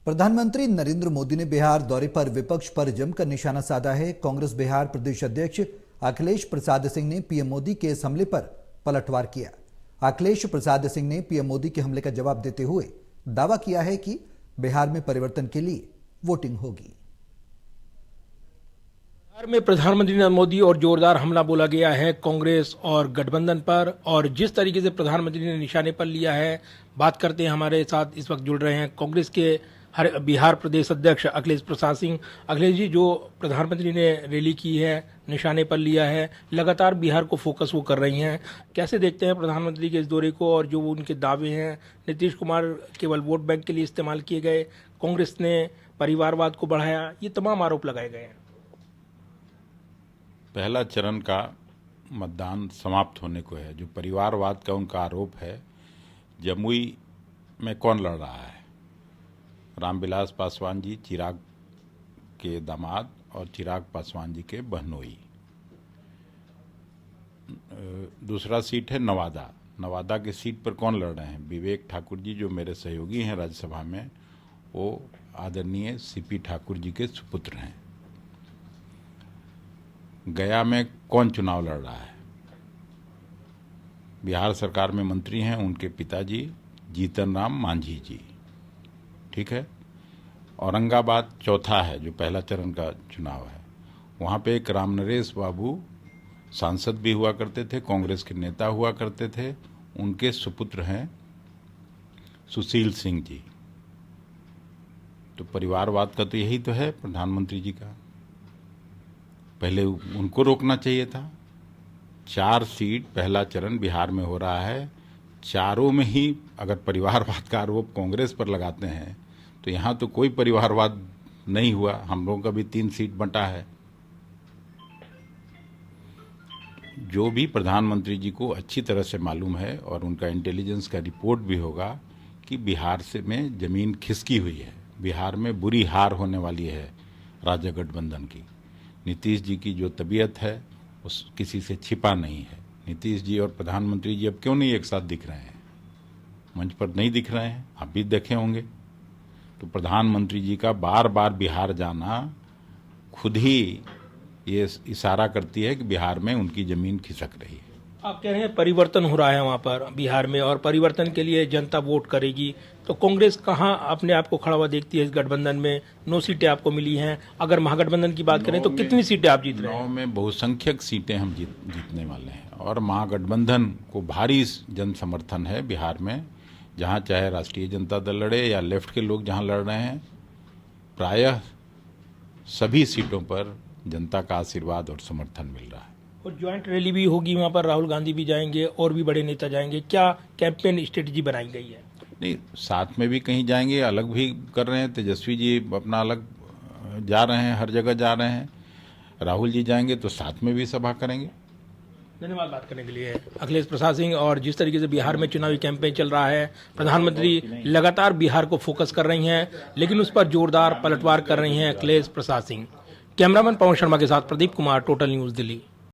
प्रधानमंत्री नरेंद्र मोदी ने बिहार दौरे पर विपक्ष पर जमकर निशाना साधा है। कांग्रेस बिहार प्रदेश अध्यक्ष अखिलेश प्रसाद सिंह ने पीएम मोदी के इस हमले पर पलटवार किया। अखिलेश प्रसाद सिंह ने पीएम मोदी के हमले का जवाब देते हुए दावा किया है कि बिहार में परिवर्तन के लिए वोटिंग होगी। बिहार में प्रधानमंत्री नरेंद्र मोदी और जोरदार हमला बोला गया है कांग्रेस और गठबंधन पर, और जिस तरीके से प्रधानमंत्री ने निशाने पर लिया है। बात करते हैं, हमारे साथ इस वक्त जुड़ रहे हैं कांग्रेस के बिहार प्रदेश अध्यक्ष अखिलेश प्रसाद सिंह। अखिलेश जी, जो प्रधानमंत्री ने रैली की है, निशाने पर लिया है, लगातार बिहार को फोकस वो कर रही हैं, कैसे देखते हैं प्रधानमंत्री के इस दौरे को और जो उनके दावे हैं? नीतीश कुमार केवल वोट बैंक के लिए इस्तेमाल किए गए, कांग्रेस ने परिवारवाद को बढ़ाया, ये तमाम आरोप लगाए गए हैं। पहला चरण का मतदान समाप्त होने को है। जो परिवारवाद का उनका आरोप है, जमुई में कौन लड़ रहा है? रामविलास पासवान जी, चिराग के दामाद, और चिराग पासवान जी के बहनोई। दूसरा सीट है नवादा। नवादा के सीट पर कौन लड़ रहे हैं? विवेक ठाकुर जी, जो मेरे सहयोगी हैं राज्यसभा में, वो आदरणीय सीपी ठाकुर जी के सुपुत्र हैं। गया में कौन चुनाव लड़ रहा है? बिहार सरकार में मंत्री हैं उनके पिताजी जीतन राम मांझी जी, ठीक है। औरंगाबाद चौथा है, जो पहला चरण का चुनाव है। वहाँ पे एक राम नरेश बाबू सांसद भी हुआ करते थे, कांग्रेस के नेता हुआ करते थे, उनके सुपुत्र हैं सुशील सिंह जी। तो परिवारवाद का तो यही तो है प्रधानमंत्री जी का। पहले उनको रोकना चाहिए था। 4 सीट पहला चरण बिहार में हो रहा है, चारों में ही अगर परिवारवाद का आरोप कांग्रेस पर लगाते हैं तो यहाँ तो कोई परिवारवाद नहीं हुआ। हम लोगों का भी 3 सीट बंटा है। जो भी प्रधानमंत्री जी को अच्छी तरह से मालूम है और उनका इंटेलिजेंस का रिपोर्ट भी होगा कि बिहार से में जमीन खिसकी हुई है, बिहार में बुरी हार होने वाली है राजा गठबंधन की। नीतीश जी की जो तबीयत है उस किसी से छिपा नहीं है। नीतीश जी और प्रधानमंत्री जी अब क्यों नहीं एक साथ दिख रहे हैं? मंच पर नहीं दिख रहे हैं, आप भी देखे होंगे। तो प्रधानमंत्री जी का बार बार बिहार जाना खुद ही ये इशारा करती है कि बिहार में उनकी जमीन खिसक रही है। आप कह रहे हैं परिवर्तन हो रहा है वहाँ पर बिहार में, और परिवर्तन के लिए जनता वोट करेगी, तो कांग्रेस कहाँ अपने आप को खड़ा हुआ देखती है इस गठबंधन में? 9 सीटें आपको मिली हैं। अगर महागठबंधन की बात करें तो कितनी सीटें आप जीत रहे हैं? 9 में बहुसंख्यक सीटें हम जीतने वाले हैं, और महागठबंधन को भारी जन समर्थन है बिहार में। जहाँ चाहे राष्ट्रीय जनता दल लड़े या लेफ्ट के लोग जहाँ लड़ रहे हैं, प्रायः सभी सीटों पर जनता का आशीर्वाद और समर्थन मिल रहा है। और ज्वाइंट रैली भी होगी वहाँ पर, राहुल गांधी भी जाएंगे और भी बड़े नेता जाएंगे। क्या कैंपेन स्ट्रेटजी बनाई गई है? नहीं, साथ में भी कहीं जाएंगे, अलग भी कर रहे हैं। तेजस्वी जी अपना अलग जा रहे हैं, हर जगह जा रहे हैं। राहुल जी जाएंगे तो साथ में भी सभा करेंगे। धन्यवाद बात करने के लिए अखिलेश प्रसाद सिंह। और जिस तरीके से बिहार में चुनावी कैंपेन चल रहा है, प्रधानमंत्री लगातार बिहार को फोकस कर रही हैं, लेकिन उस पर जोरदार पलटवार कर रही हैं अखिलेश प्रसाद सिंह। कैमरामैन पवन शर्मा के साथ प्रदीप कुमार, टोटल न्यूज़, दिल्ली।